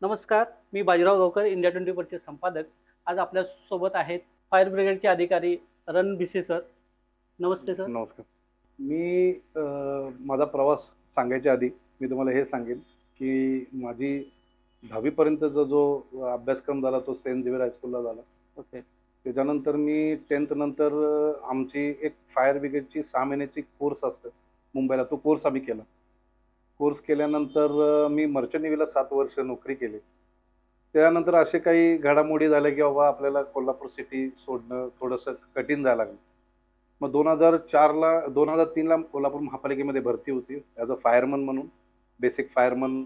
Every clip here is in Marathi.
नमस्कार, मी बाजीराव गावकर, इंडिया 24चे संपादक. आज आपल्यासोबत आहेत फायर ब्रिगेडचे अधिकारी रणभिसे सर. नमस्ते सर. नमस्कार. मी माझा प्रवास सांगायच्या आधी मी तुम्हाला हे सांगेन, की माझी 10वी पर्यंतचा जो अभ्यासक्रम झाला तो सेंट झेवियर हायस्कूलला झाला. ओके. त्याच्यानंतर मी 10th नंतर आमची एक फायर ब्रिगेडची 6 महिन्याची कोर्स असतं मुंबईला, तो कोर्स आम्ही केला. कोर्स केल्यानंतर मी मर्चंट नेव्हीला 7 वर्ष नोकरी केली. त्यानंतर असे काही घडामोडी झाल्या, की बाबा आपल्याला कोल्हापूर सिटी सोडणं थोडंसं कठीण जायला लागलं. मग 2003ला कोल्हापूर महापालिकेमध्ये भरती होती ॲज अ फायरमन म्हणून. बेसिक फायरमन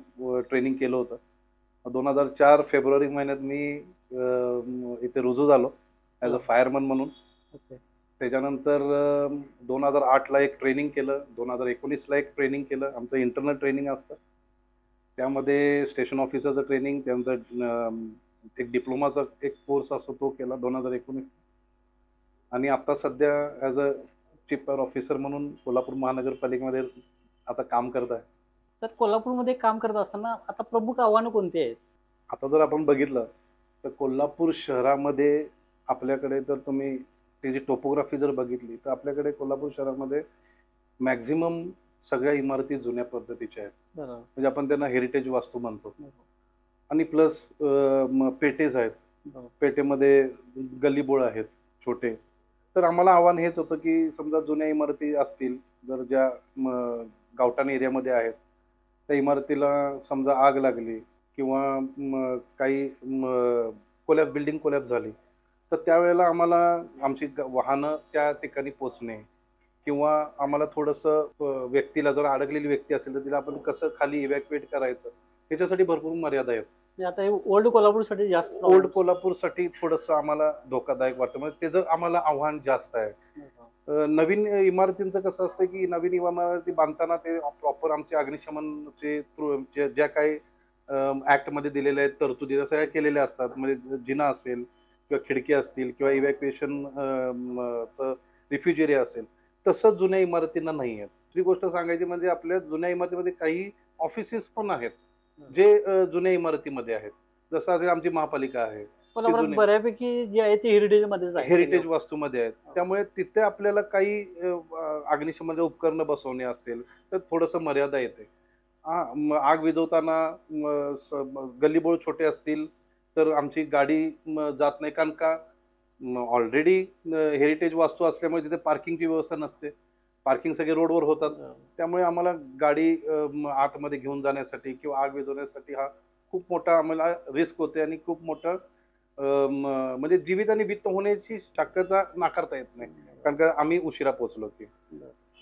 ट्रेनिंग केलं होतं. 2004 फेब्रुवारी महिन्यात मी इथे रुजू झालो ॲज अ फायरमन म्हणून. ओके. त्याच्यानंतर 2008ला एक ट्रेनिंग केलं, 2019ला एक ट्रेनिंग केलं. आमचं इंटरनल ट्रेनिंग असतं. त्यामध्ये स्टेशन ऑफिसरचं ट्रेनिंग, त्यानंतर एक डिप्लोमाचा एक कोर्स असतो तो केला 2019. आणि आता सध्या as a chief fire officer म्हणून कोल्हापूर महानगरपालिकेमध्ये आता काम करत आहे. सर, कोल्हापूरमध्ये काम करत असताना आता प्रमुख आव्हानं कोणती आहेत? आता जर आपण बघितलं तर कोल्हापूर शहरामध्ये आपल्याकडे जर तुम्ही त्याची टोपोग्राफी जर बघितली तर आपल्याकडे कोल्हापूर शहरामध्ये मॅक्झिमम सगळ्या इमारती जुन्या पद्धतीच्या आहेत. बरोबर. म्हणजे आपण त्यांना हेरिटेज वास्तू म्हणतो. बरोबर. आणि प्लस पेटेज आहेत. बरोबर. पेटेमध्ये गल्लीबोळ आहेत छोटे. तर आम्हाला आव्हान हेच होतं, की समजा जुन्या इमारती असतील, जर ज्या गावठाण एरियामध्ये आहेत, त्या इमारतीला समजा आग लागली किंवा काही बिल्डिंग कोलॅप्स झाली, तर त्यावेळेला आम्हाला आमची वाहनं त्या ठिकाणी पोहोचणे किंवा आम्हाला थोडंसं व्यक्तीला जर अडकलेली व्यक्ती असेल, तर तिला आपण कसं खाली इव्हॅक्युएट करायचं, त्याच्यासाठी भरपूर मर्यादा आहेत. म्हणजे आता हे ओल्ड कोल्हापूरसाठी जास्त ओल्ड कोल्हापूरसाठी थोडंसं आम्हाला धोकादायक वाटतं. म्हणजे त्याचं आम्हाला आव्हान जास्त आहे. नवीन इमारतींचं कसं असतं, की नवीन इमारती बांधताना ते प्रॉपर आमचे अग्निशमनचे ज्या काही ॲक्टमध्ये दिलेल्या आहेत तरतुदी त्या सगळ्या केलेल्या असतात. म्हणजे जिना असेल किंवा खिडकी असतील किंवा इव्हॅक्युएशन चं रिफ्यूज एरिया असेल, तसं जुन्या इमारतींना नाही आहे. दुसरी गोष्ट सांगायची म्हणजे आपल्या जुन्या इमारतीमध्ये काही ऑफिसेस पण आहेत, जे जुन्या इमारतीमध्ये आहेत. जसं आता आमची महापालिका आहे. ते कोल्हापुरात जुने बऱ्यापैकी जे आहे ते हेरिटेजमध्येच आहे सगळे. हेरिटेज वास्तूमध्ये आहेत. त्यामुळे तिथे आपल्याला काही अग्निशमन उपकरणं बसवणे असेल, तर थोडंसं मर्यादा येते. आग विझवताना गल्लीबोळ छोटे असतील, तर आमची गाडी जात नाही. कारण का ऑलरेडी हेरिटेज वास्तू असल्यामुळे तिथे पार्किंगची व्यवस्था नसते. पार्किंग सगळे रोडवर होतात. त्यामुळे आम्हाला गाडी आतमध्ये घेऊन जाण्यासाठी किंवा आग विझवण्यासाठी हा खूप मोठा आम्हाला रिस्क होते आणि खूप मोठं म्हणजे जीवित आणि वित्त होण्याची शक्यता नाकारता येत नाही. कारण का आम्ही उशिरा पोहोचलो की.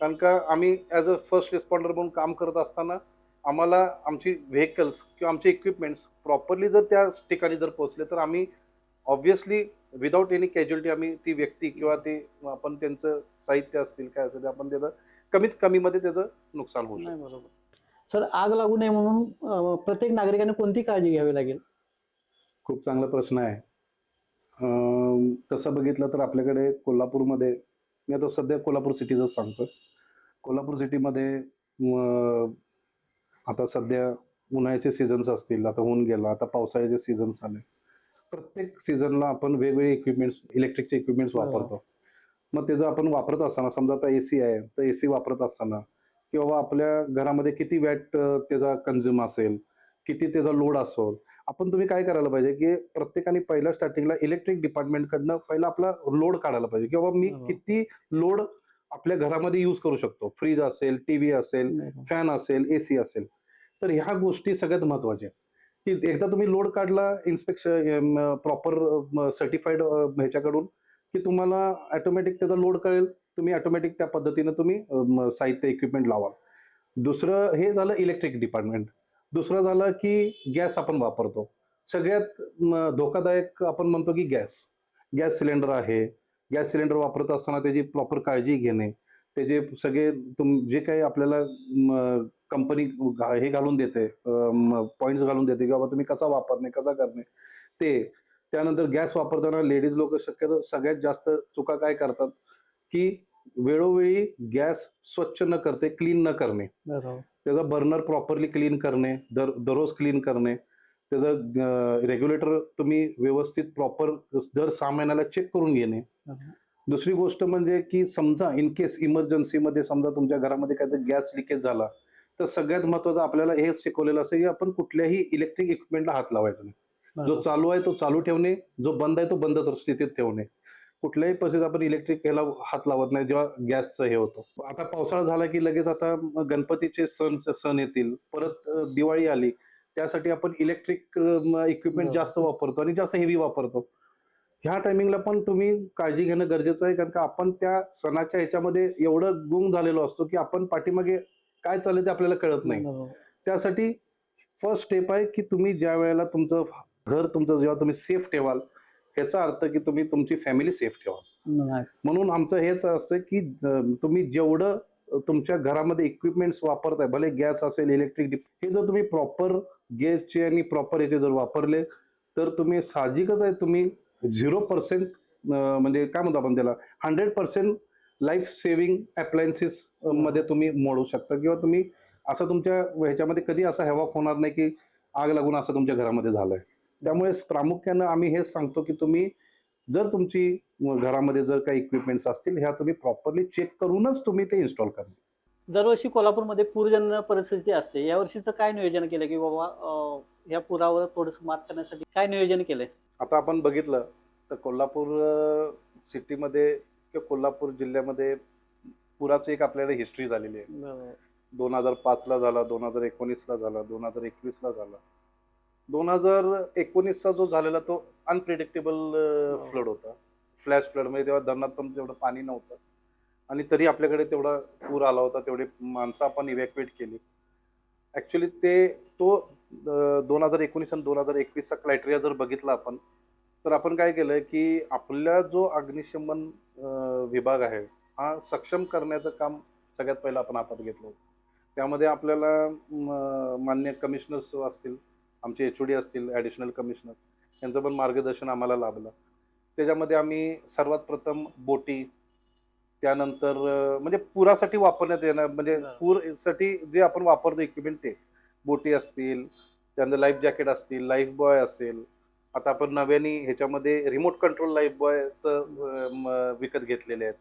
कारण का आम्ही ॲज अ फर्स्ट रिस्पॉन्डर म्हणून काम करत असताना आम्हाला आमची व्हेइकल्स किंवा आमचे इक्विपमेंट्स प्रॉपरली जर त्या ठिकाणी जर पोहोचले, तर आम्ही ऑब्व्हियसली विदाऊट एनी कॅज्युअल्टी आम्ही ती व्यक्ती किंवा ते आपण त्यांचं साहित्य असतील काय असेल, आपण त्याचं कमीत कमीमध्ये त्याचं नुकसान होऊ नाही, शकतं. बरोबर. सर, आग लागू नये म्हणून प्रत्येक नागरिकाने कोणती काळजी घ्यावी लागेल? खूप चांगला प्रश्न आहे. तसं बघितलं तर आपल्याकडे कोल्हापूरमध्ये मी आता सध्या कोल्हापूर सिटीचंच सांगतो. कोल्हापूर सिटीमध्ये आता सध्या उन्हाळ्याचे सीझन्स असतील, आता होऊन गेला. आता पावसाळ्याचे सीझन्स आले. प्रत्येक सीझनला आपण वेगवेगळे इक्विपमेंट्स, इलेक्ट्रिकचे इक्विपमेंट्स बरोबर. वापरतो. मग त्याचं आपण वापरत असताना समजा आता एसी आहे, तर एसी वापरत असताना किंवा आपल्या घरामध्ये किती वॅट त्याचा कन्झ्युम असेल, किती त्याचा लोड असेल. तुम्ही काय करायला पाहिजे, की प्रत्येकाने पहिल्या स्टार्टिंगला इलेक्ट्रिक डिपार्टमेंटकडनं पहिला आपला लोड काढायला पाहिजे, की बाबा मी बरोबर. किती लोड आपल्या घरामध्ये यूज करू शकतो. फ्रिज असेल, टीव्ही असेल, बरोबर. फॅन असेल, एसी असेल. तर ह्या गोष्टी सगळ्यात महत्त्वाच्या आहेत, की एकदा तुम्ही लोड काढला इन्स्पेक्शन प्रॉपर सर्टिफाईड ह्याच्याकडून, की तुम्हाला ऑटोमॅटिक त्याचा लोड कळेल. तुम्ही ऑटोमॅटिक त्या पद्धतीनं तुम्ही साहित्य इक्विपमेंट लावाल. दुसरं हे झालं इलेक्ट्रिक डिपार्टमेंट. दुसरं झालं की गॅस आपण वापरतो. सगळ्यात धोकादायक आपण म्हणतो की गॅस. गॅस सिलेंडर आहे. गॅस सिलेंडर वापरत असताना त्याची प्रॉपर काळजी घेणे. त्याचे सगळे जे काही आपल्याला कंपनी हे घालून देते, पॉइंट्स घालून देते, की बाबा तुम्ही कसा वापरणे, कसा करणे ते. त्यानंतर गॅस वापरताना लेडीज लोकं शक्यतो सगळ्यात जास्त चुका काय करतात, की वेळोवेळी गॅस स्वच्छ न करते, क्लीन न करणे. बरोबर. त्याचा बर्नर प्रॉपरली क्लीन करणे, दररोज क्लीन करणे. त्याचं रेग्युलेटर तुम्ही व्यवस्थित प्रॉपर दर 6 महिन्याला चेक करून घेणे. दुसरी गोष्ट म्हणजे की समजा इन केस इमर्जन्सीमध्ये समजा तुमच्या घरामध्ये काहीतरी गॅस लिकेज झाला, तर सगळ्यात महत्त्वाचं आपल्याला हेच शिकवलेलं असतं की आपण कुठल्याही इलेक्ट्रिक इक्विपमेंटला हात लावायचा नाही. जो चालू आहे तो चालू ठेवणे, जो बंद आहे तो बंदच स्थितीत ठेवणे. कुठल्याही परिस्थितीत आपण इलेक्ट्रिक ह्याला हात लावत नाही जेव्हा गॅसचं हे होतं. आता पावसाळा झाला की लगेच आता गणपतीचे सण येतील. परत दिवाळी आली. त्यासाठी आपण इलेक्ट्रिक इक्विपमेंट जास्त वापरतो आणि जास्त हेवी वापरतो. ह्या टायमिंगला पण तुम्ही काळजी घेणं गरजेचं आहे, कारण का आपण त्या सणाच्या ह्याच्यामध्ये एवढं गुंग झालेलो असतो, की आपण पाठीमागे काय चाललंय ते आपल्याला कळत नाही. त्यासाठी फर्स्ट स्टेप आहे, की तुम्ही ज्यावेळेला तुमचं घर तुमचं जेव्हा तुम्ही सेफ ठेवाल, ह्याचा अर्थ की तुम्ही तुमची फॅमिली सेफ ठेवाल. म्हणून आमचं हेच असतं, की तुम्ही जेवढं तुमच्या घरामध्ये इक्विपमेंट्स वापरताय, भले गॅस असेल, इलेक्ट्रिक हे जर तुम्ही प्रॉपर गेजचे आणि प्रॉपर याचे जर वापरले, तर तुम्ही साहजिकच आहे तुम्ही 0% म्हणजे काय म्हणतो आपण त्याला 100% लाईफ सेव्हिंग अप्लायन्सेस मध्ये तुम्ही मोडू शकता किंवा तुम्ही असं तुमच्या ह्याच्यामध्ये कधी असा हॅवॉक होणार नाही की आग लागून असं तुमच्या घरामध्ये झालंय. त्यामुळे प्रामुख्यानं आम्ही हेच सांगतो की तुम्ही जर तुमची घरामध्ये जर काही इक्विपमेंट्स असतील ह्या तुम्ही प्रॉपरली चेक करूनच तुम्ही ते इन्स्टॉल करा. दरवर्षी कोल्हापूरमध्ये पूरजन्य परिस्थिती असते. या वर्षीचं काय नियोजन केलं की बाबा या पुरावर थोडंसं मात करण्यासाठी काय नियोजन केलंय? आता आपण बघितलं तर कोल्हापूर सिटीमध्ये किंवा कोल्हापूर जिल्ह्यामध्ये पुराची एक आपल्याला हिस्ट्री झालेली आहे. 2005ला झाला, 2019ला झाला, 2021ला झाला. 2019चा जो झालेला तो अनप्रिडिक्टेबल फ्लड होता. फ्लॅश फ्लड म्हणजे तेव्हा धरणात पण तेवढं पाणी नव्हतं आणि तरी आपल्याकडे तेवढा पूर आला होता. तेवढे माणसं आपण इव्हॅक्युएट केली. ऍक्च्युली तो 2019 आणि 2021चा क्रायटेरिया जर बघितला आपण तर आपण काय केलंय की आपला जो अग्निशमन विभाग आहे हा सक्षम करण्याचं काम सगळ्यात पहिलं आपण हातात घेतलं होतं. त्यामध्ये आपल्याला मान्य कमिशनर्स असतील, आमचे HOD असतील, ॲडिशनल कमिशनर यांचं पण मार्गदर्शन आम्हाला लाभलं. त्याच्यामध्ये आम्ही सर्वात प्रथम बोटी, त्यानंतर म्हणजे पुरासाठी वापरण्यात येणार म्हणजे पूरसाठी जे आपण वापरतो इक्विपमेंट ते बोटी असतील, त्यानंतर लाईफ जॅकेट असतील, लाईफ बॉय असेल. आता आपण नव्याने ह्याच्यामध्ये रिमोट कंट्रोल लाईफ बॉयचं विकत घेतलेले आहेत.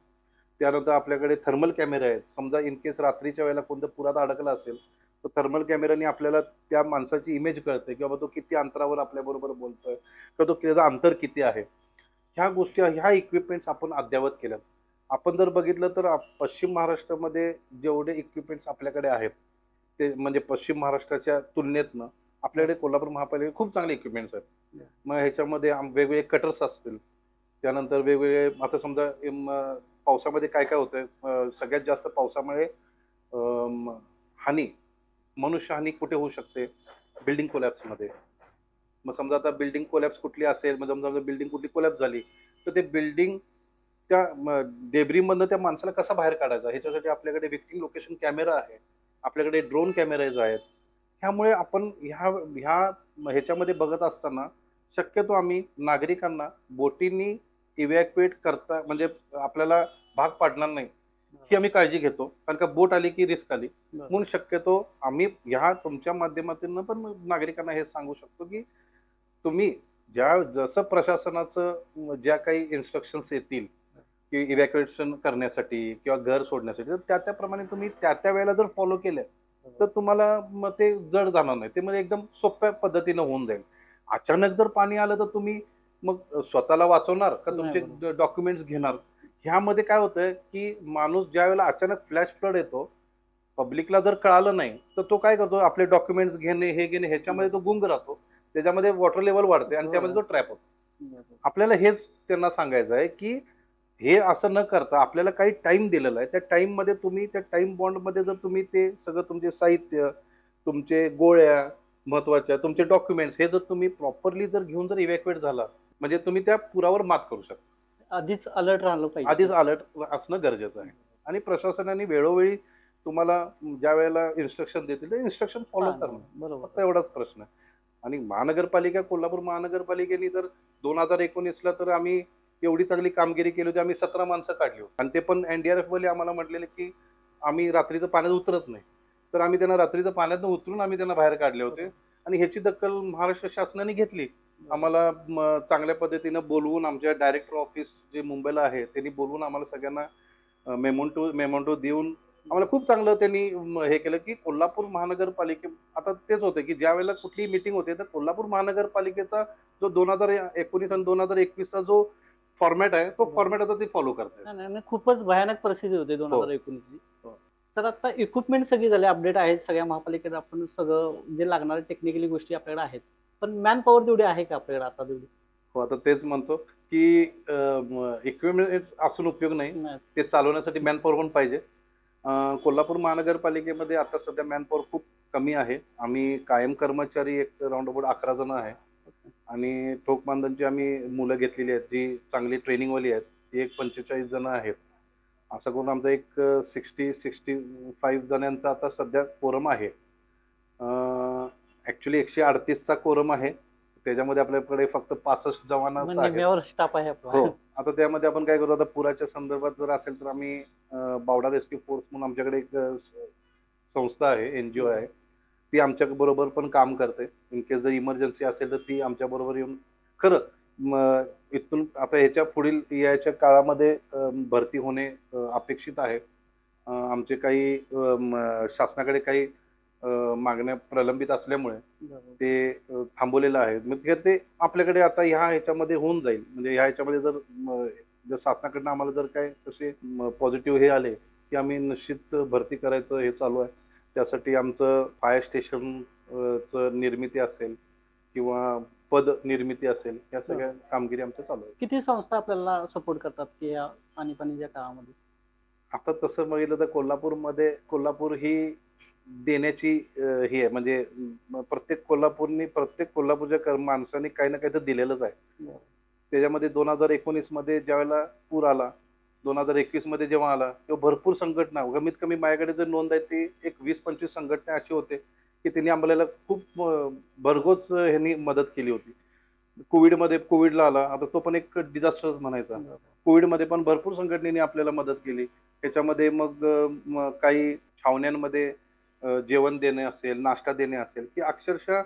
त्यानंतर आपल्याकडे थर्मल कॅमेरे आहेत. समजा इन केस रात्रीच्या वेळेला कोणतं पुरात अडकला असेल तर थर्मल कॅमेऱ्याने आपल्याला त्या माणसाची इमेज कळते की बाबा तो किती अंतरावर आपल्याबरोबर बोलतोय किंवा तो त्याचं अंतर किती आहे. ह्या गोष्टी ह्या इक्विपमेंट्स आपण अद्ययावत केल्यात. आपण जर बघितलं तर पश्चिम महाराष्ट्रामध्ये जेवढे इक्विपमेंट्स आपल्याकडे आहेत ते म्हणजे पश्चिम महाराष्ट्राच्या तुलनेतनं आपल्याकडे कोल्हापूर महापालिकेत खूप चांगले इक्विपमेंट्स आहेत. मग ह्याच्यामध्ये वेगवेगळे कटर्स असतील, त्यानंतर वेगवेगळे आता समजा पावसामध्ये काय काय होतंय, सगळ्यात जास्त पावसामुळे हानी मनुष्य हानी कुठे होऊ शकते, बिल्डिंग कोलॅप्समध्ये. मग समजा आता बिल्डिंग कोलॅप्स कुठली असेल, मग समजा बिल्डिंग कुठली कोलॅप्स झाली तर ते बिल्डिंग त्या डेब्रीमधनं त्या माणसाला कसा बाहेर काढायचा ह्याच्यासाठी आपल्याकडे विक्टिंग लोकेशन कॅमेरा आहे, आपल्याकडे ड्रोन कॅमेराज आहेत. ह्यामुळे आपण ह्या ह्याच्यामध्ये बघत असताना शक्यतो आम्ही नागरिकांना बोटींनी इव्हॅक्युएट करता म्हणजे आपल्याला भाग पाडणार नाही ही आम्ही काळजी घेतो, कारण का बोट आली की रिस्क आली. म्हणून शक्यतो आम्ही ह्या तुमच्या माध्यमातून पण नागरिकांना हे सांगू शकतो की तुम्ही जसं प्रशासनाचं ज्या काही इन्स्ट्रक्शन्स येतील की इव्हॅक्युएशन करण्यासाठी किंवा घर सोडण्यासाठी तर त्याप्रमाणे तुम्ही त्या वेळेला जर फॉलो केलं तर तुम्हाला मग ते जड जाणार नाही. ते म्हणजे एकदम सोप्या पद्धतीनं होऊन जाईल. अचानक जर पाणी आलं तर तुम्ही मग स्वतःला वाचवणार का तुमचे डॉक्युमेंट्स घेणार. ह्यामध्ये काय होतंय की माणूस ज्या वेळेला अचानक फ्लॅश फ्लड येतो, पब्लिकला जर कळालं नाही तर तो काय करतो, आपले डॉक्युमेंट्स घेणे हे घेणे ह्याच्यामध्ये तो गुंग राहतो. त्याच्यामध्ये वॉटर लेवल वाढते आणि त्यामध्ये तो ट्रॅप होतो. आपल्याला हेच त्यांना सांगायचं आहे की हे असं न करता आपल्याला काही टाइम दिलेला आहे. त्या टाइम मध्ये तुम्ही त्या टाइम बॉन्ड मध्ये जर तुम्ही ते सगळं तुमचे साहित्य, तुमचे गोळ्या महत्वाच्या, तुमचे डॉक्युमेंट्स हे जर तुम्ही प्रॉपरली जर घेऊन जर इव्हॅक्युएट झाला म्हणजे तुम्ही त्या पुरावर मात करू शकता. आधीच अलर्ट राहिलं पाहिजे. आधीच अलर्ट असणं गरजेचं आहे आणि प्रशासनाने वेळोवेळी तुम्हाला ज्या वेळेला इन्स्ट्रक्शन देतील ते इन्स्ट्रक्शन फॉलो करणं बरोबर. फक्त एवढाच प्रश्न आहे. आणि महानगरपालिका कोल्हापूर महानगरपालिकेने तर 2019ला तर आम्ही एवढी चांगली कामगिरी केली होती. आम्ही 17 माणसं काढली होती आणि ते पण NDRF वाले आम्हाला म्हटलेले की आम्ही रात्रीचं पाण्यात उतरत नाही, तर आम्ही त्यांना रात्रीचं पाण्यात उतरून आम्ही त्यांना बाहेर काढले होते. आणि ह्याची दखल महाराष्ट्र शासनाने घेतली. आम्हाला चांगल्या पद्धतीनं बोलवून आमच्या डायरेक्टर ऑफिस जे मुंबईला आहे त्यांनी बोलवून आम्हाला सगळ्यांना मेमोंटो देऊन आम्हाला खूप चांगलं त्यांनी हे केलं की कोल्हापूर महानगरपालिके आता तेच होतं की ज्या वेळेला कुठली मीटिंग होते तर कोल्हापूर महानगरपालिकेचा जो 2019 आणि 2021चा जो फॉर्मॅट आहे तो फॉर्मॅट आता ते फॉलो करतात. नाही, नाही, नाही, खूपच भयानक परिस्थिती होती हो. 2019ची. हो. सर आता इक्विपमेंट सगळी झाले, अपडेट आहेत सगळ्या महापालिकेत, आपण सगळं जे लागणारे टेक्निकली गोष्टी आपल्याकडे आहेत, पण मॅन पॉवर तेवढी आहे का आपल्याकडे आता तेवढी? हो, आता तेच म्हणतो की इक्विपमेंट असून उपयोग नाही, नाही. ते चालवण्यासाठी मॅनपॉवर पण पाहिजे. कोल्हापूर महानगरपालिकेमध्ये आता सध्या मॅनपॉवर खूप कमी आहे. आम्ही कायम कर्मचारी एक राऊंड अबाउट 11 जण आहे आणि ठोक बांधणची आम्ही मुलं घेतलेली आहेत जी चांगली ट्रेनिंगवाली आहेत. ती एक 45 जण आहेत. असं करून आमचा एक 60-65 जणांचा आता सध्या कोरम आहे. ॲक्च्युअली 138चा कोरम आहे. त्याच्यामध्ये आपल्याकडे फक्त 65 जवानच मग आहेत. निम्म्यावर स्टाफ आहे आपला. हो. आता त्यामध्ये आपण काय करू, आता पुराच्या संदर्भात जर असेल तर आम्ही बावडा रेस्क्यू फोर्स म्हणून आमच्याकडे एक संस्था आहे, एनजीओ आहे. ती आमच्या बरोबर पण काम करते. इन केस जर इमर्जन्सी असेल तर ती आमच्या बरोबर येऊन खरं इथून आता ह्याच्या पुढील याच्या काळामध्ये भरती होणे अपेक्षित आहे. आमचे काही शासनाकडे काही मागण्या प्रलंबित असल्यामुळे ते थांबवलेलं आहे. मग ते आपल्याकडे आता ह्याच्यामध्ये होऊन जाईल. म्हणजे ह्याच्यामध्ये जर शासनाकडनं आम्हाला जर काय तसे पॉझिटिव्ह हे आले, की आम्ही निश्चित भरती करायचं हे चालू आहे. त्यासाठी आमचं फायर स्टेशन निर्मिती असेल किंवा पद निर्मिती असेल, या सगळ्या कामगिरी आमच्या चालू आहे. किती संस्था आपल्याला सपोर्ट करतात की या आणीबाणीच्या काळामध्ये? आता तसं बघितलं तर कोल्हापूर ही देण्याची ही आहे. म्हणजे प्रत्येक कोल्हापूरच्या माणसाने काही ना काही तर दिलेलंच आहे. त्याच्यामध्ये 2019 मध्ये ज्यावेळेला पूर आला, 2021 मध्ये जेव्हा आला तेव्हा भरपूर संघटना, कमीत कमी माझ्याकडे जर नोंद आहे ती एक 20-25 संघटना अशी होते की त्यांनी आम्हाला खूप भरघोस ह्यांनी मदत केली होती. कोविडला आला, आता तो पण एक डिझास्टरच म्हणायचा. कोविडमध्ये पण भरपूर संघटनेने आपल्याला मदत केली. त्याच्यामध्ये मग काही छावण्यांमध्ये जेवण देणे असेल, नाश्ता देणे असेल, की अक्षरशः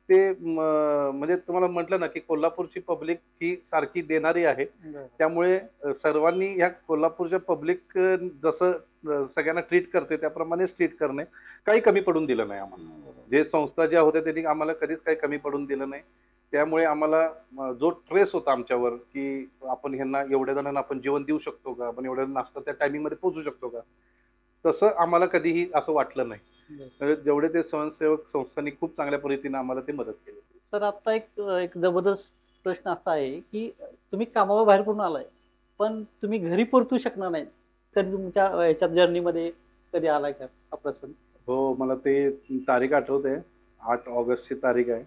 ते म्हणजे तुम्हाला म्हटलं ना, की कोल्हापूरची पब्लिक ही सारखी देणारी आहे. त्यामुळे सर्वांनी या कोल्हापूरच्या पब्लिक जसं सगळ्यांना ट्रीट करते त्याप्रमाणेच ट्रीट करणे. काही कमी पडून दिलं नाही आम्हाला. जे संस्था ज्या होत्या त्यांनी आम्हाला कधीच काही कमी पडून दिलं नाही. त्यामुळे आम्हाला जो ट्रेस होता आमच्यावर, की आपण ह्यांना एवढ्या जणांना आपण जेवण देऊ शकतो का? आपण एवढ्या नाश्ता त्या टायमिंगमध्ये पोहोचू शकतो का? तसं आम्हाला कधीही असं वाटलं नाही. म्हणजे जेवढे ते स्वयंसेवक संस्थांनी खूप चांगल्या पद्धतीने आम्हाला ते मदत केली. सर आता एक जबरदस्त प्रश्न असा आहे की तुम्ही कामावर बाहेर पडून आलाय, पण तुम्ही घरी परतू शकणार नाही. कधी तुमच्या ह्याच्यात जर्नीमध्ये कधी आलाय का हा प्रसंग? हो, मला ते तारीख आठवते. 8 ऑगस्टची तारीख आहे.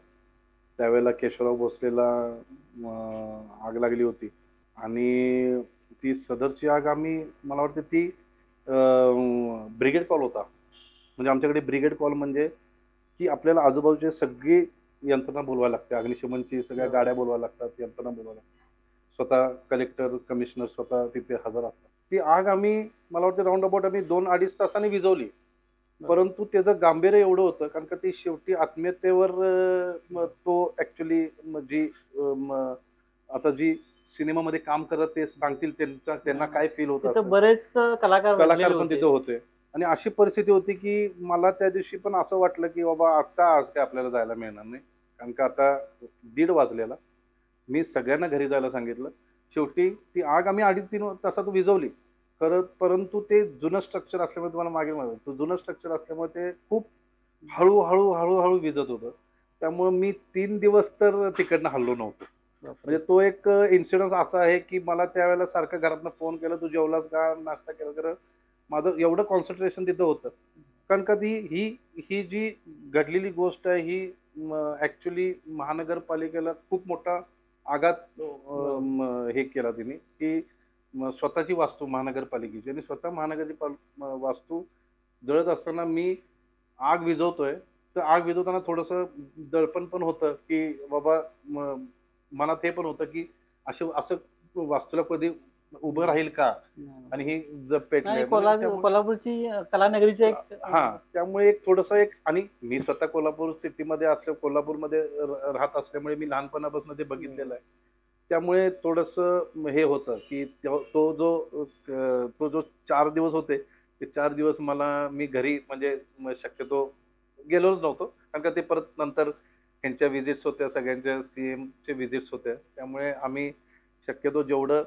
त्यावेळेला केशवराव भोसलेला आग लागली होती आणि ती सदरची आग मला वाटतं ती ब्रिगेड कॉल होता. म्हणजे आमच्याकडे ब्रिगेड कॉल म्हणजे की आपल्याला आजूबाजूची सगळी यंत्रणा बोलवायला लागते. अग्निशमनची सगळ्या गाड्या बोलवायला लागतात, यंत्रणा बोलवायला लागतात. स्वतः कलेक्टर, कमिशनर स्वतः तिथे हजर असतात. ती आग मला वाटतं राउंड अबाउट आम्ही 2-2.5 तासांनी विझवली. परंतु त्याचं गांभीर्य एवढं होतं कारण का ती शेवटी आत्मीयतेवर तो ऍक्च्युली आता जी सिनेमामध्ये काम करत ते सांगतील त्यांना काय फील होत तिथं असेल. बरेच कलाकार कलाकार भेटलेले पण तिथे होते आणि अशी परिस्थिती होती की मला त्या दिवशी पण असं वाटलं की बाबा आता आज काय आपल्याला जायला मिळणार नाही. कारण का आता 1:30 वाजलेला. मी सगळ्यांना घरी जायला सांगितलं. शेवटी ती आग आम्ही 2.5-3 तासात विझवली. परंतु ते जुनं स्ट्रक्चर असल्यामुळे तुम्हाला मागे म्हणालो, जुनं स्ट्रक्चर असल्यामुळे ते खूप हळू विझत होतं. त्यामुळे मी 3 दिवस तर तिकडनं हललो नव्हतो. म्हणजे तो एक इन्सिडन्स असा आहे की मला त्यावेळेला सारखं घरातनं फोन केला, "तू जेवलास का? नाश्ता केला का?" माझं एवढं कॉन्सन्ट्रेशन तिथं होतं. कारण का ही ही जी घडलेली गोष्ट आहे ही ॲक्च्युअली महानगरपालिकेला खूप मोठा आघात हे केला तिने, की स्वतःची वास्तू महानगरपालिकेची आणि स्वतः वास्तू जळत असताना मी आग विझवतोय. तर आग विझवताना थोडंसं दडपण पण होतं, की बाबा मनात हे पण होतं, की असं वास्तूला कधी उभं राहील का, आणि ही जर पेटले नाही, म्हणजे त्यामुळे कोल्हापूरची कलानगरीची एक हा त्यामुळे एक थोडंसं एक, आणि मी स्वतः कोल्हापूर सिटीमध्ये असल्या कोल्हापूरमध्ये राहत असल्यामुळे मी लहानपणापासून ते बघितलेलं आहे. त्यामुळे थोडंसं हे होतं की तो जो 4 दिवस होते, ते 4 दिवस मी घरी म्हणजे शक्यतो गेलोच नव्हतो, कारण का ते परत नंतर त्यांच्या विजिट्स होत्या, सगळ्यांच्या सीएमचे विजिट्स होत्या. त्यामुळे आम्ही शक्यतो जेवढं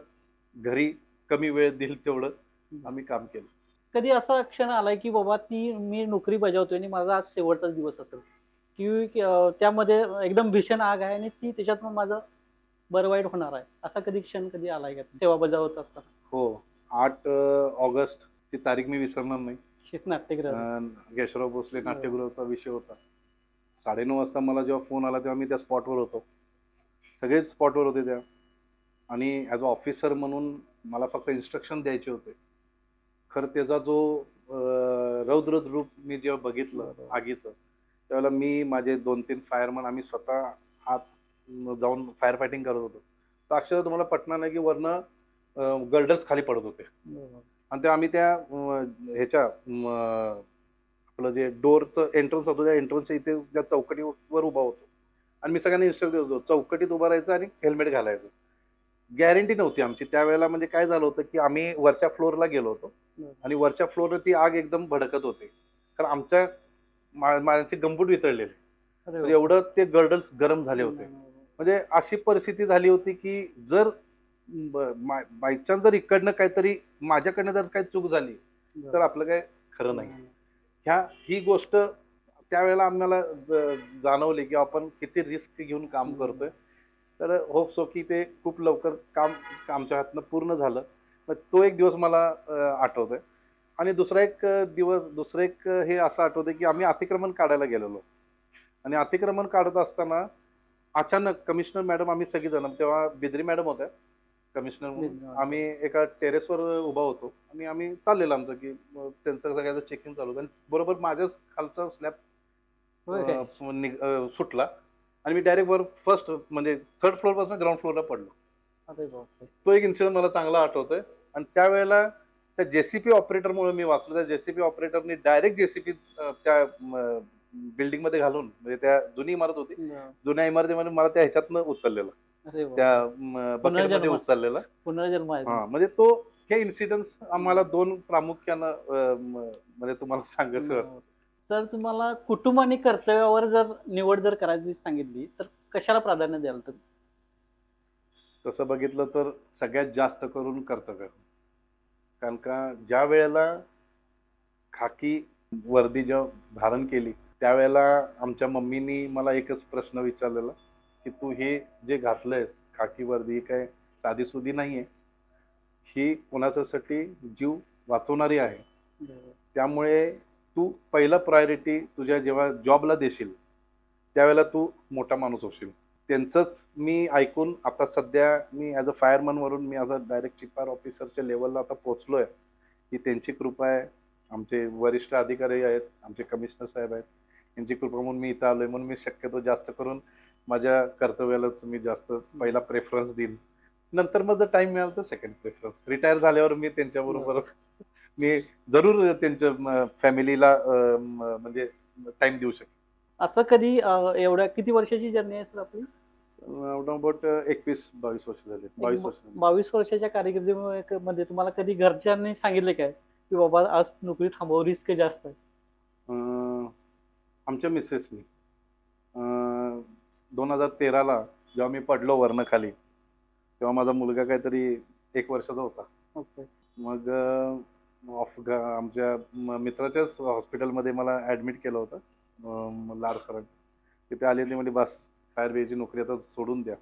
घरी कमी वेळ देईल तेवढं आम्ही काम केलं. कधी असा क्षण आलाय की बाबा ती मी नोकरी बजावतोय आणि माझा आज शेवटचा दिवस असेल, की त्यामध्ये एकदम भीषण आग आहे आणि ती त्याच्यात मग माझं बरं वाईट होणार आहे, असा कधी क्षण कधी आलाय का सेवा बजावत असताना? हो, 8 ऑगस्ट ती तारीख मी विसरणार नाही. नाट्यगृह. केशवराव भोसले नाट्यगृहाचा विषय होता. 9:30 वाजता मला जेव्हा फोन आला तेव्हा मी त्या स्पॉटवर होतो. सगळेच स्पॉटवर होते त्या, आणि ॲज अ ऑफिसर म्हणून मला फक्त इन्स्ट्रक्शन द्यायचे होते. खरं त्याचा जो रौद्र रूप मी जेव्हा बघितलं आगीचं, त्यावेळेला मी, माझे 2-3 फायरमन, आम्ही स्वतः आत जाऊन फायर फायटिंग करत होतो. तर अक्षरशः तुम्हाला पटणार नाही की वरनं गर्डर्स खाली पडत होते, आणि ते आम्ही त्या ह्याच्या आपलं जे डोअरचं एंट्रन्स होतं, त्या एंट्रन्सच्या इथे त्या चौकटीवर उभा होतो, आणि मी सगळ्यांना इन्स्ट्रक्ट देत होतो चौकटीत उभं राहायचं आणि हेल्मेट घालायचं. गॅरंटी नव्हती आमची त्यावेळेला. म्हणजे काय झालं होतं की आम्ही वरच्या फ्लोअरला गेलो होतो, आणि वरच्या फ्लोअरवर ती आग एकदम भडकत होती, कारण आमच्या माझे गंबूट वितळलेले, तर एवढं ते गर्डल्स गरम झाले होते. म्हणजे अशी परिस्थिती झाली होती की जर बायचान्स जर इकडनं काहीतरी माझ्याकडनं जर काही चूक झाली तर आपलं काय खरं नाही. ही गोष्ट त्यावेळेला आम्हाला जाणवली की आपण किती रिस्क घेऊन काम करतोय. तर होप सो की ते खूप लवकर काम आमच्या हातनं पूर्ण झालं. मग तो एक दिवस मला आठवतोय. आणि दुसरं एक हे असं आठवतंय की आम्ही अतिक्रमण काढायला गेलेलो, आणि अतिक्रमण काढत असताना अचानक कमिशनर मॅडम, आम्ही सगळेजण, तेव्हा बिद्री मॅडम होत्या कमिशनर म्हणून, आम्ही एका टेरेसवर उभा होतो, आणि आम्ही चाललेलं आमचं की त्यांचं सगळ्याचं चेकिंग चालू होतं, आणि बरोबर माझ्याच खालचा स्लॅब सुटला, आणि मी डायरेक्ट वर फर्स्ट म्हणजे 3rd फ्लोअर पासून ग्राउंड फ्लोअरला पडलो. तो एक इन्सिडेंट मला चांगला आठवतोय. आणि त्यावेळेला त्या जेसीपी ऑपरेटरमुळे मी वाचलो. त्या जेसीपी ऑपरेटरने डायरेक्ट जेसीपी त्या बिल्डिंग मध्ये घालून, म्हणजे त्या जुनी इमारत होती, जुन्या इमारतीमध्ये मला त्या ह्याच्यातनं उचललेलं, त्या बकेटमध्ये उचललेलं. पुनर्जन्म आहे. हा, म्हणजे हे इन्सिडेंट्स आम्हाला 2 प्रामुख्यानं म्हणजे तुम्हाला सांगायचं. सर, तुम्हाला कुटुंब आणि कर्तव्यावर जर निवड करायची सांगितली तर कशाला प्राधान्य द्याल तुम्ही? तसं बघितलं तर सगळ्यात जास्त करून कर्तव्य. कारण का ज्या वेळेला खाकी वर्दी जेव्हा धारण केली, त्यावेळेला आमच्या मम्मीनी मला एकच प्रश्न विचारलेला की तू हे जे घातलंयस खाकी वर्दी, ही काय साधीसुधी नाहीये, ही कोणाच्यासाठी जीव वाचवणारी आहे. त्यामुळे तू पहिला प्रायोरिटी तुझ्या जेव्हा जॉबला देशील त्यावेळेला तू मोठा माणूस होशील. त्यांचंच मी ऐकून आता सध्या मी ॲज अ फायरमन वरून मी as a direct chief fire ऑफिसरच्या लेवलला आता पोहोचलोय. ही त्यांची कृपा आहे. आमचे वरिष्ठ अधिकारी आहेत, आमचे कमिशनर साहेब आहेत, यांची कृपा म्हणून मी इथं आलोय. म्हणून मी शक्यतो जास्त करून माझ्या कर्तव्यालाच मी जास्त पहिला प्रेफरन्स देईन. नंतर मग जर टाइम मिळाला तर सेकंड प्रेफरन्स. रिटायर झाल्यावर मी त्यांच्याबरोबर मी जरूर त्यांच्या फॅमिलीला म्हणजे टाइम देऊ शकेन. असं कधी एवढ्या किती वर्षाची जर्नी आहे सर आपली? अबाउट 21-22 वर्ष झाले. 22 वर्ष झाली. 22 वर्षाच्या कारकिर्दीमध्ये तुम्हाला कधी घरच्यांनी सांगितले काय की बाबा आज नोकरी थांबव, रिस्क जास्त आहे? आमच्या मिसेसनी 2013ला जेव्हा मी पडलो वरनं खाली, तेव्हा माझा मुलगा काहीतरी 1 वर्षाचा होता. ओके. मग आमच्या मित्राच्याच हॉस्पिटलमध्ये मला ॲडमिट केलं होतं लाड सरांनी. तिथे आलेली म्हणजे बस फायर ब्रिगेडची नोकरी आता सोडून द्या.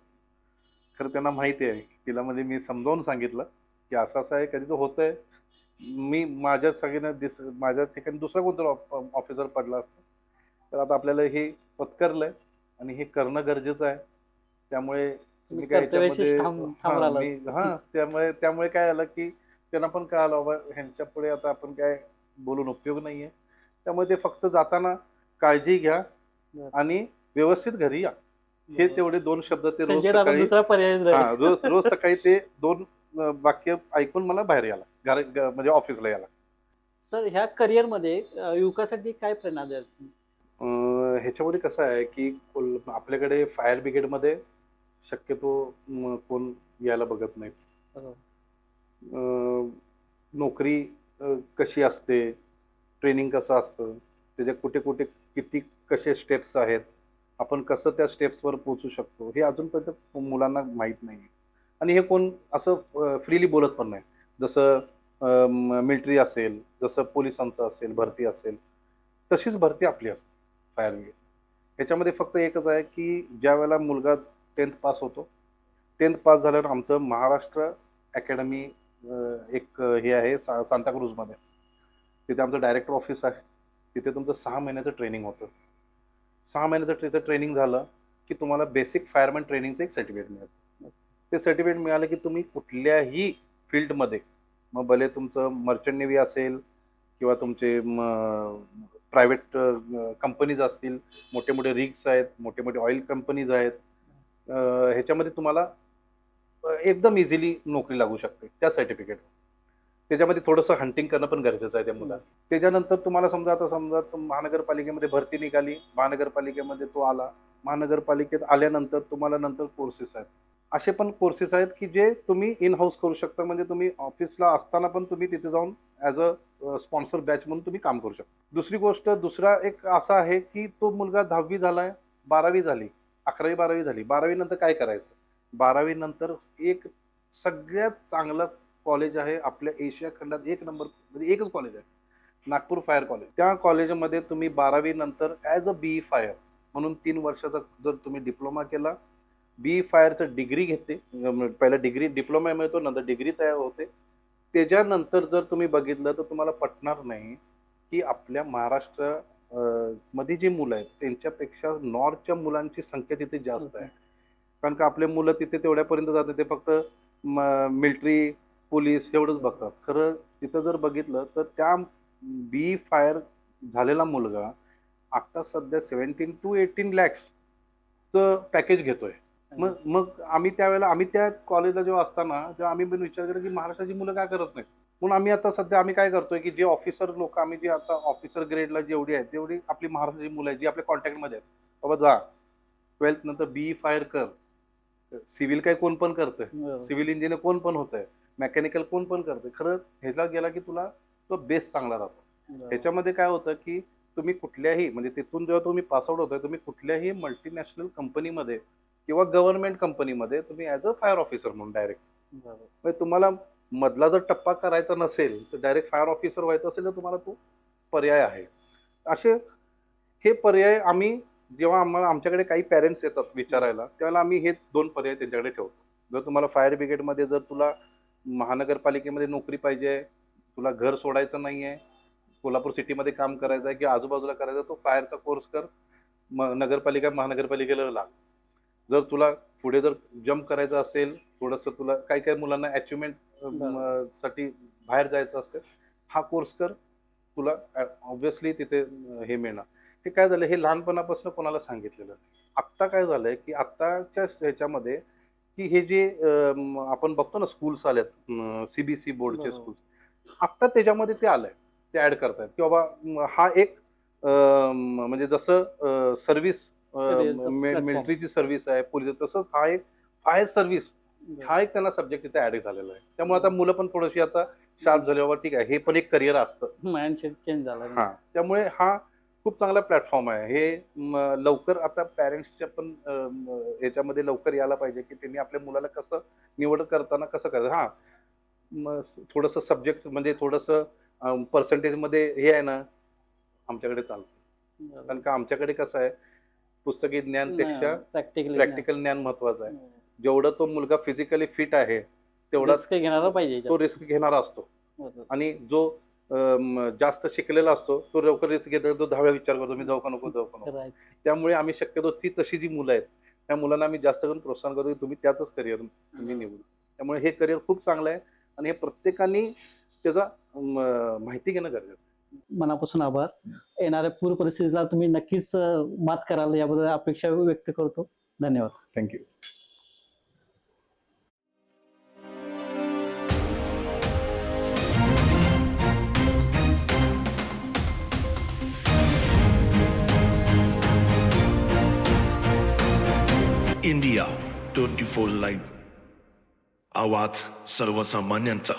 खरं त्यांना माहिती आहे. तिला म्हणजे मी समजावून सांगितलं की असं असं आहे, कधी तर होतंय. माझ्या सगळ्यांना माझ्या ठिकाणी दुसरा कोणतरी ऑफिसर पडला असता, तर आता आपल्याला हे पत्करलंय आणि हे करणं गरजेचं आहे. त्यामुळे तुम्ही काय ह्याच्यामध्ये त्यामुळे काय आलं की त्यांना पण कळालं बाबा ह्यांच्या पुढे आता आपण काय बोलून उपयोग नाहीये. त्यामुळे ते फक्त जाताना काळजी घ्या आणि व्यवस्थित घरी या, हे तेवढे 2 शब्द ते रोज सकाळी, दुसरा पर्याय रोज सकाळी ते 2 वाक्य ऐकून मला बाहेर यायला म्हणजे ऑफिसला यायला. सर ह्या करिअरमध्ये युवकासाठी काय प्रेरणा द्याल तुम्ही? ह्याच्यामध्ये कसं आहे की आपल्याकडे फायर ब्रिगेडमध्ये शक्यतो कोण यायला बघत नाही. बरोबर. नोकरी कशी असते, ट्रेनिंग कसं असतं, त्याच्या कुठे कुठे किती कसे स्टेप्स आहेत, आपण कसं त्या स्टेप्सवर पोहोचू शकतो, हे अजूनपर्यंत मुलांना माहीत नाही. आणि हे कोण असं फ्रीली बोलत पण नाही. जसं मिलिटरी असेल, जसं पोलिसांचं असेल, भरती असेल, तशीच भरती आपली असते फायर ब्रिगेड. ह्याच्यामध्ये फक्त एकच आहे की ज्यावेळेला मुलगा 10th पास होतो, 10th पास झाल्यावर आमचं महाराष्ट्र अकॅडमी एक हे आहे सांताक्रूजमध्ये. तिथे आमचं डायरेक्टर ऑफिस आहे. तिथे तुमचं 6 महिन्याचं ट्रेनिंग होतं. 6 महिन्याचं तिथं ट्रेनिंग झालं की तुम्हाला बेसिक फायरमॅन ट्रेनिंगचं एक सर्टिफिकेट मिळतं. ते सर्टिफिकेट मिळालं की तुम्ही कुठल्याही फील्डमध्ये, मग भले तुमचं मर्चंट नेव्ही असेल किंवा तुमचे प्रायव्हेट कंपनीज असतील, मोठे मोठे रिग्स आहेत, मोठे मोठे ऑइल कंपनीज आहेत, ह्याच्यामध्ये तुम्हाला एकदम इझिली नोकरी लागू शकते त्या सर्टिफिकेट. त्याच्यामध्ये थोडंसं हंटिंग करणं पण गरजेचं आहे त्या मुलाला. त्याच्यानंतर तुम्हाला समजा महानगरपालिकेमध्ये भरती निघाली, महानगरपालिकेमध्ये तो आला, महानगरपालिकेत आल्यानंतर तुम्हाला नंतर कोर्सेस आहेत. असे पण कोर्सेस आहेत की जे तुम्ही इन हाऊस करू शकता. म्हणजे तुम्ही ऑफिसला असताना पण तुम्ही तिथे जाऊन ॲज अ स्पॉन्सर बॅच म्हणून तुम्ही काम करू शकता. दुसरी गोष्ट, दुसरा एक असा आहे की तो मुलगा 10वी झालाय, 12वी झाली, 11वी 12वी झाली. 12वी नंतर काय करायचं? 12वी नंतर एक सगळ्यात चांगलं कॉलेज आहे आपल्या एशिया खंडात, एक नंबर म्हणजे एकच कॉलेज आहे, नागपूर फायर कॉलेज. त्या कॉलेजमध्ये तुम्ही 12वी नंतर ॲज अ बीई फायर म्हणून 3 वर्षाचा जर तुम्ही डिप्लोमा केला, बीई फायरचं डिग्री घेते, पहिला डिग्री डिप्लोमा मिळतो, नंतर डिग्री तयार होते. त्याच्यानंतर जर तुम्ही बघितलं तर तुम्हाला पटणार नाही की आपल्या महाराष्ट्र मध्ये जी मुलं आहेत त्यांच्यापेक्षा नॉर्थच्या मुलांची संख्या तिथे जास्त आहे. कारण का आपले मुलं तिथे तेवढ्यापर्यंत जातात, ते फक्त मिलिटरी, पोलीस एवढंच बघतात. खरं तिथं जर बघितलं तर त्या बी फायर झालेला मुलगा आता सध्या 17 to 18 लॅक्सचं पॅकेज घेतोय. मग मग आम्ही त्या कॉलेजला जेव्हा असताना जेव्हा आम्ही पण विचार केला की महाराष्ट्राची मुलं काय करत नाहीत. म्हणून आम्ही आता सध्या आम्ही काय करतोय की जे ऑफिसर लोक, आम्ही जे आता ऑफिसर ग्रेडला जेवढी आहेत तेवढी आपली महाराष्ट्राची मुलं आहेत जी आपल्या कॉन्टॅक्टमध्ये आहेत. बाबा जा, 12th नंतर बीई फायर कर. सिव्हिल काय कोण पण करतंय, सिव्हिल इंजिनियर कोण पण होतंय, मेकॅनिकल कोण पण करतंय. खरं ह्याला गेला की तुला तो बेस चांगला राहतो. ह्याच्यामध्ये काय होतं की तुम्ही कुठल्याही म्हणजे तिथून जेव्हा तुम्ही पासआउट होताय, तुम्ही कुठल्याही मल्टीनॅशनल कंपनीमध्ये किंवा गव्हर्नमेंट कंपनीमध्ये तुम्ही ॲज अ फायर ऑफिसर म्हणून डायरेक्ट, म्हणजे तुम्हाला मधला जर टप्पा करायचा नसेल तर डायरेक्ट फायर ऑफिसर व्हायचं असेल तर तुम्हाला तो पर्याय आहे. असे हे पर्याय आम्ही जेव्हा आमच्याकडे काही पॅरेंट्स येतात विचारायला, त्यावेळेला आम्ही हे 2 पर्याय त्यांच्याकडे ठेवतो. जर तुम्हाला फायर ब्रिगेडमध्ये जर तुला महानगरपालिकेमध्ये नोकरी पाहिजे, तुला घर सोडायचं नाहीये, कोल्हापूर सिटीमध्ये काम करायचं आहे किंवा आजूबाजूला करायचं आहे, तो फायरचा कोर्स कर, मग महानगरपालिकेला लाग. जर तुला पुढे जर जंप करायचं असेल, थोडंसं तुला काही मुलांना अचिव्हमेंट साठी बाहेर जायचं असतं, हा कोर्स कर, तुला ऑब्व्हियसली तिथे हे मिळणार. हे काय झालं, हे लहानपणापासून कोणाला सांगितलेलं नाही. आत्ता काय झालंय की आत्ताच्या ह्याच्यामध्ये की हे जे आपण बघतो ना स्कूल्स आल्यात, सीबीएसई बोर्डचे बरोबर. स्कूल, आत्ता त्याच्यामध्ये ते आलंय, ते ऍड करतायत की बाबा हा एक म्हणजे जसं सर्व्हिस Career चा platform. मिलिटरीची सर्व्हिस आहे, पोलीस, तसंच हा एक फायर सर्व्हिस, हा एक त्यांना सब्जेक्ट तिथे ऍड झालेला आहे. त्यामुळे आता मुलं पण थोडीशी आता शार्प झाली, बाबा ठीक आहे हे पण एक करिअर असतं. माइंडसेट चेंज झाला हां, त्यामुळे हा खूप चांगला प्लॅटफॉर्म आहे. हे लवकर आता पॅरेंट्सच्या पण ह्याच्यामध्ये लवकर यायला पाहिजे की त्यांनी आपल्या मुलाला कसं निवड करताना कसं करायचं. हां, मग थोडंसं सब्जेक्ट म्हणजे थोडंसं पर्सेंटेजमध्ये हे आहे ना, आमच्याकडे चालतं. कारण का आमच्याकडे कसं आहे, पुस्तकी ज्ञानपेक्षा प्रॅक्टिकल ज्ञान महत्वाचं आहे. जेवढं तो मुलगा फिजिकली फिट आहे तेवढा रिस्क घेणारा पाहिजे तो रिस्क घेणारा असतो. आणि जो जास्त शिकलेला असतो तो लवकर रिस्क घेतो, तो 10 वेळा विचार करतो, मी जाऊ का नको, जाऊ का नको. Right. त्यामुळे आम्ही शक्यतो तशी जी मुलं आहेत त्या मुलांना आम्ही जास्त करून प्रोत्साहन करतो की तुम्ही त्याचंच करिअर तुम्ही निवडू. त्यामुळे हे करिअर खूप चांगलं आहे आणि हे प्रत्येकाने त्याचा माहिती घेणं गरजेचं आहे. मनापासून आभार. येणाऱ्या पूर परिस्थितीला तुम्ही नक्कीच मात कराल याबद्दल अपेक्षा व्यक्त करतो. धन्यवाद. थँक्यू. इंडिया 24 लाईव्ह, आवाज सर्वसामान्यांचा.